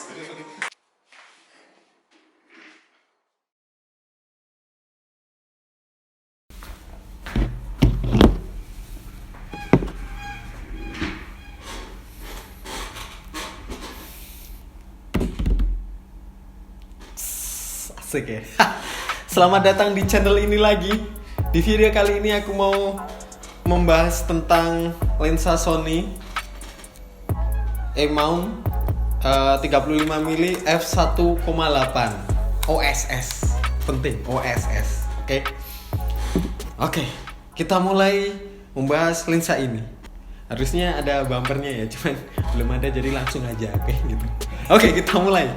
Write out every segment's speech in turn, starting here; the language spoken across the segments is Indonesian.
Asik ya. Selamat datang di channel ini lagi. Di video kali ini aku mau membahas tentang lensa Sony E-mount 35mm f1.8 OSS. Penting OSS. Oke, kita mulai membahas lensa ini. Harusnya ada bumpernya ya, cuman belum ada jadi langsung aja gitu. Oke, kita mulai.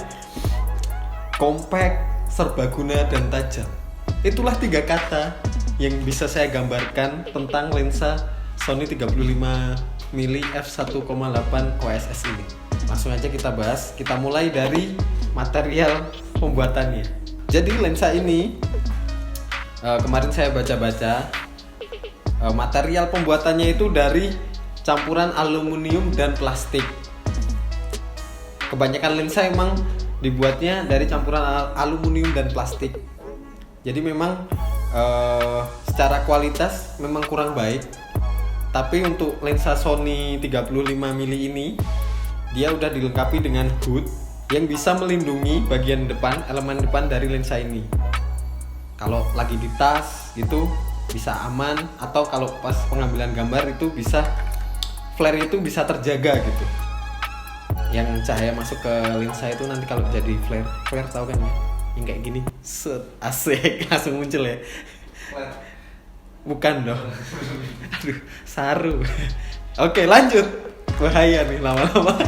Compact, serbaguna, dan tajam. Itulah 3 kata yang bisa saya gambarkan tentang lensa Sony 35mm f1.8 OSS ini. Langsung aja kita bahas. Kita mulai dari material pembuatannya. Jadi lensa ini kemarin saya baca-baca, material pembuatannya itu dari campuran aluminium dan plastik. Kebanyakan lensa emang dibuatnya dari campuran aluminium dan plastik. Jadi memang secara kualitas memang kurang baik. Tapi untuk lensa Sony 35mm ini dia udah dilengkapi dengan hood yang bisa melindungi bagian depan, elemen depan dari lensa ini. Kalau lagi di tas gitu bisa aman, atau kalau pas pengambilan gambar itu bisa flare itu bisa terjaga gitu. Yang cahaya masuk ke lensa itu nanti kalau jadi flare tahu kan ya, yang kayak gini, set, asik, langsung muncul ya. Bukan dong. Aduh, saru. Oke, lanjut. Bahaya nih lama-lama.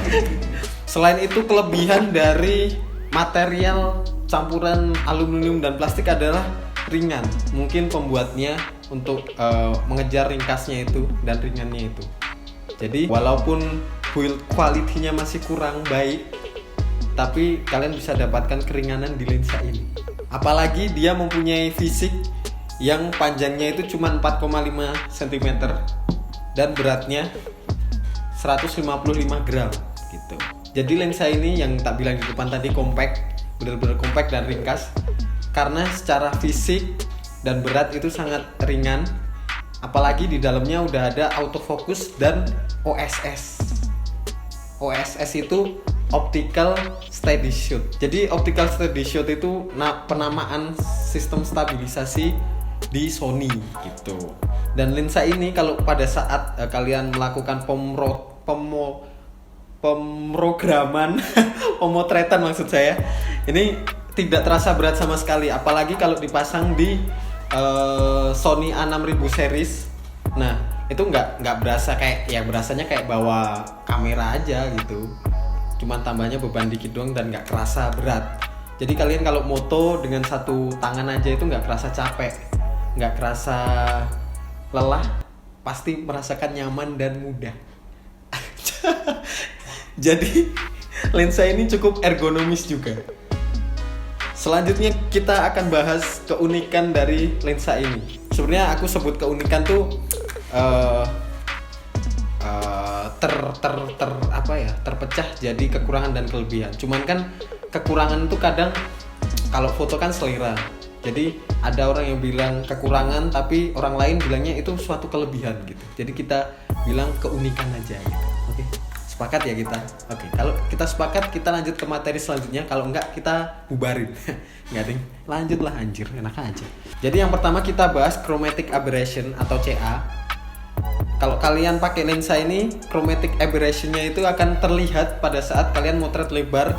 Selain itu, kelebihan dari material campuran aluminium dan plastik adalah ringan. Mungkin pembuatnya untuk mengejar ringkasnya itu dan ringannya itu. Jadi walaupun build quality-nya masih kurang baik, tapi kalian bisa dapatkan keringanan di lensa ini. Apalagi dia mempunyai fisik yang panjangnya itu cuma 4,5 cm dan beratnya 155 gram gitu. Jadi lensa ini yang tak bilang di depan tadi compact, benar-benar compact dan ringkas, karena secara fisik dan berat itu sangat ringan. Apalagi di dalamnya udah ada autofocus dan OSS. OSS itu Optical Steady Shoot. Jadi Optical Steady Shoot itu penamaan sistem stabilisasi di Sony gitu. Dan lensa ini kalau pada saat kalian melakukan pemrograman pemotretan maksud saya, ini tidak terasa berat sama sekali. Apalagi kalau dipasang di Sony A6000 series. Nah, itu nggak berasa kayak, ya berasanya kayak bawa kamera aja gitu. Cuman tambahnya beban dikit doang dan nggak kerasa berat. Jadi kalian kalau moto dengan satu tangan aja itu nggak kerasa capek, nggak kerasa lelah, pasti merasakan nyaman dan mudah. Jadi lensa ini cukup ergonomis juga. Selanjutnya kita akan bahas keunikan dari lensa ini. Sebenarnya aku sebut keunikan tuh terpecah jadi kekurangan dan kelebihan. Cuman kan kekurangan itu kadang kalau foto kan selera. Jadi ada orang yang bilang kekurangan tapi orang lain bilangnya itu suatu kelebihan gitu. Jadi kita bilang keunikan aja gitu. Oke. Sepakat ya kita? Oke, kalau kita sepakat kita lanjut ke materi selanjutnya. Kalau enggak kita bubarin. Enggak ding. Lanjutlah anjir, enak aja. Jadi yang pertama kita bahas chromatic aberration atau CA. Kalau kalian pakai lensa ini, chromatic aberration-nya itu akan terlihat pada saat kalian motret lebar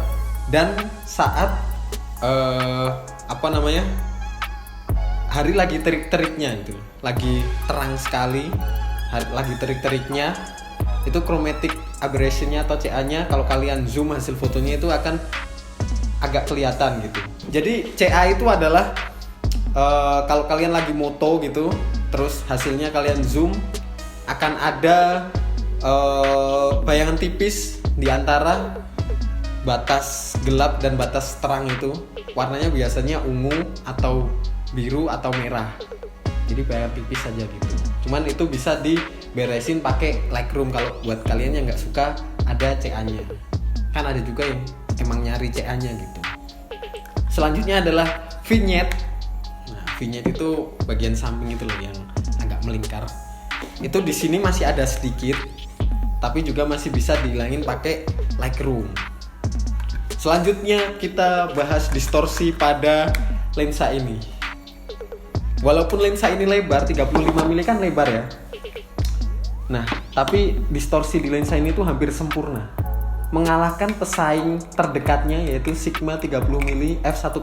dan saat hari lagi terik-teriknya itu. Lagi terang sekali, lagi terik-teriknya. Itu chromatic aberration-nya atau CA-nya kalau kalian zoom hasil fotonya itu akan agak kelihatan gitu. Jadi CA itu adalah kalau kalian lagi moto gitu, terus hasilnya kalian zoom, akan ada bayangan tipis di antara batas gelap dan batas terang itu. Warnanya biasanya ungu atau biru atau merah. Jadi bayangan tipis saja gitu. Cuman itu bisa diberesin pakai Lightroom kalau buat kalian yang nggak suka ada CA-nya. Kan ada juga yang emang nyari CA-nya gitu. Selanjutnya adalah vignette. Nah, vignette itu bagian samping itu loh yang agak melingkar. Itu di sini masih ada sedikit, tapi juga masih bisa dihilangin pakai Lightroom. Selanjutnya kita bahas distorsi pada lensa ini. Walaupun lensa ini lebar, 35 mm kan lebar ya. Nah, tapi distorsi di lensa ini tuh hampir sempurna. Mengalahkan pesaing terdekatnya yaitu Sigma 30 mm f1,4.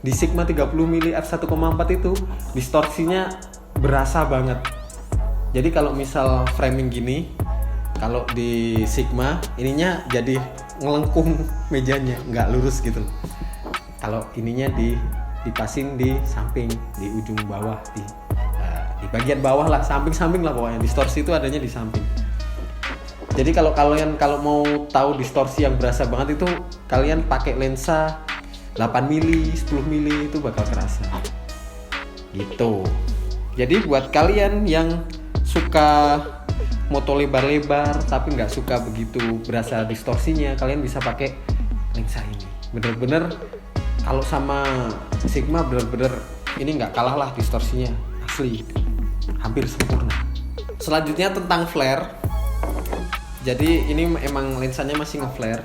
Di Sigma 30 mm f1,4 itu distorsinya berasa banget. Jadi kalau misal framing gini, kalau di Sigma ininya jadi ngelengkung mejanya, nggak lurus gitu. Kalau ininya dipasin di samping, di ujung bawah, di bagian bawah lah, samping-samping lah pokoknya. Distorsi itu adanya di samping. Jadi kalau mau tahu distorsi yang berasa banget itu kalian pakai lensa 8 mili, 10 mili itu bakal kerasa. Gitu. Jadi buat kalian yang suka moto lebar-lebar tapi nggak suka begitu berasa distorsinya, kalian bisa pakai lensa ini. Bener-bener kalau sama Sigma bener-bener ini nggak kalah lah distorsinya, asli, hampir sempurna. Selanjutnya tentang flare. Jadi ini emang lensanya masih nge-flare,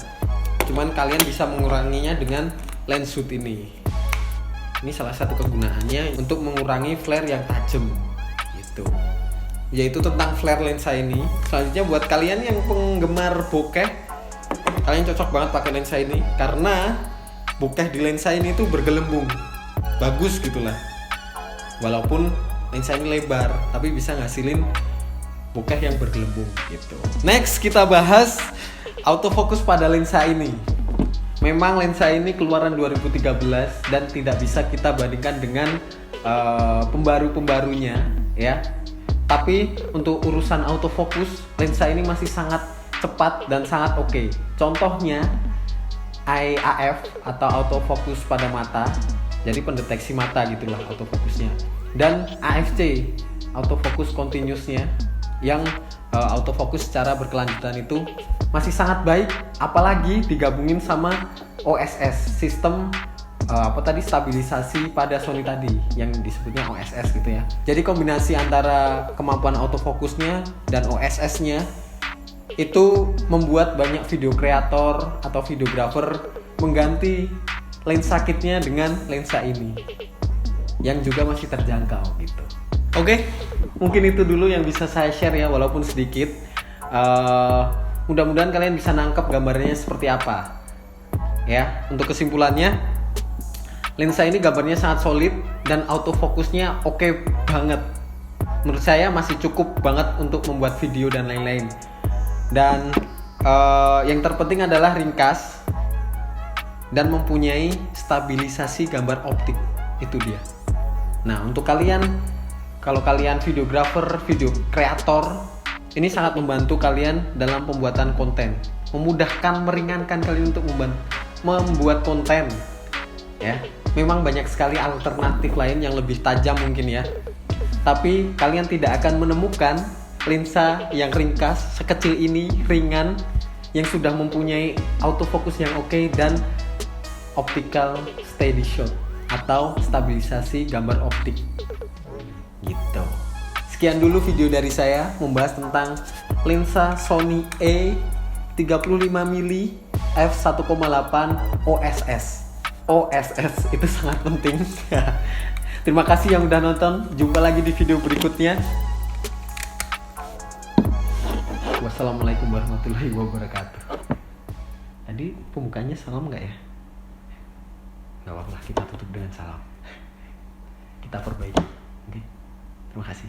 cuman kalian bisa menguranginya dengan lens shoot ini. Ini salah satu kegunaannya untuk mengurangi flare yang tajam gitu. Yaitu tentang flare lensa ini. Selanjutnya buat kalian yang penggemar bokeh, kalian cocok banget pakai lensa ini karena bokeh di lensa ini tuh bergelembung, bagus gitulah. Walaupun lensa ini lebar, tapi bisa ngasilin bokeh yang bergelembung gitu. Next kita bahas autofocus pada lensa ini. Memang lensa ini keluaran 2013 dan tidak bisa kita bandingkan dengan pembaru-pembarunya ya. Tapi untuk urusan autofocus, lensa ini masih sangat cepat dan sangat oke. Contohnya AF atau autofocus pada mata. Jadi pendeteksi mata gitulah autofokusnya. Dan AFC, autofocus continuousnya, yang autofocus secara berkelanjutan itu masih sangat baik, apalagi digabungin sama OSS, sistem stabilisasi pada Sony tadi yang disebutnya OSS gitu ya. Jadi kombinasi antara kemampuan autofokusnya dan OSS-nya itu membuat banyak video kreator atau videografer mengganti lensa kitnya dengan lensa ini yang juga masih terjangkau gitu. Oke, mungkin itu dulu yang bisa saya share ya, walaupun sedikit. Mudah-mudahan kalian bisa nangkep gambarnya seperti apa. Ya, untuk kesimpulannya, lensa ini gambarnya sangat solid dan autofokusnya oke banget. Menurut saya masih cukup banget untuk membuat video dan lain-lain. Dan yang terpenting adalah ringkas dan mempunyai stabilisasi gambar optik. Itu dia. Nah, untuk kalian, kalau kalian videografer, video kreator, ini sangat membantu kalian dalam pembuatan konten, memudahkan, meringankan kalian untuk membuat konten. Ya, memang banyak sekali alternatif lain yang lebih tajam mungkin ya. Tapi kalian tidak akan menemukan lensa yang ringkas, sekecil ini, ringan, yang sudah mempunyai autofocus yang oke dan optical steady shot atau stabilisasi gambar optik. Gitu. Sekian dulu video dari saya membahas tentang lensa Sony E35mm f1,8 OSS. OSS itu sangat penting. Terima kasih yang udah nonton. Jumpa lagi di video berikutnya. Wassalamualaikum warahmatullahi wabarakatuh. Tadi pembukanya salam nggak ya? Nggak apa-apa, kita tutup dengan salam. Kita perbaiki. Oke. Terima kasih.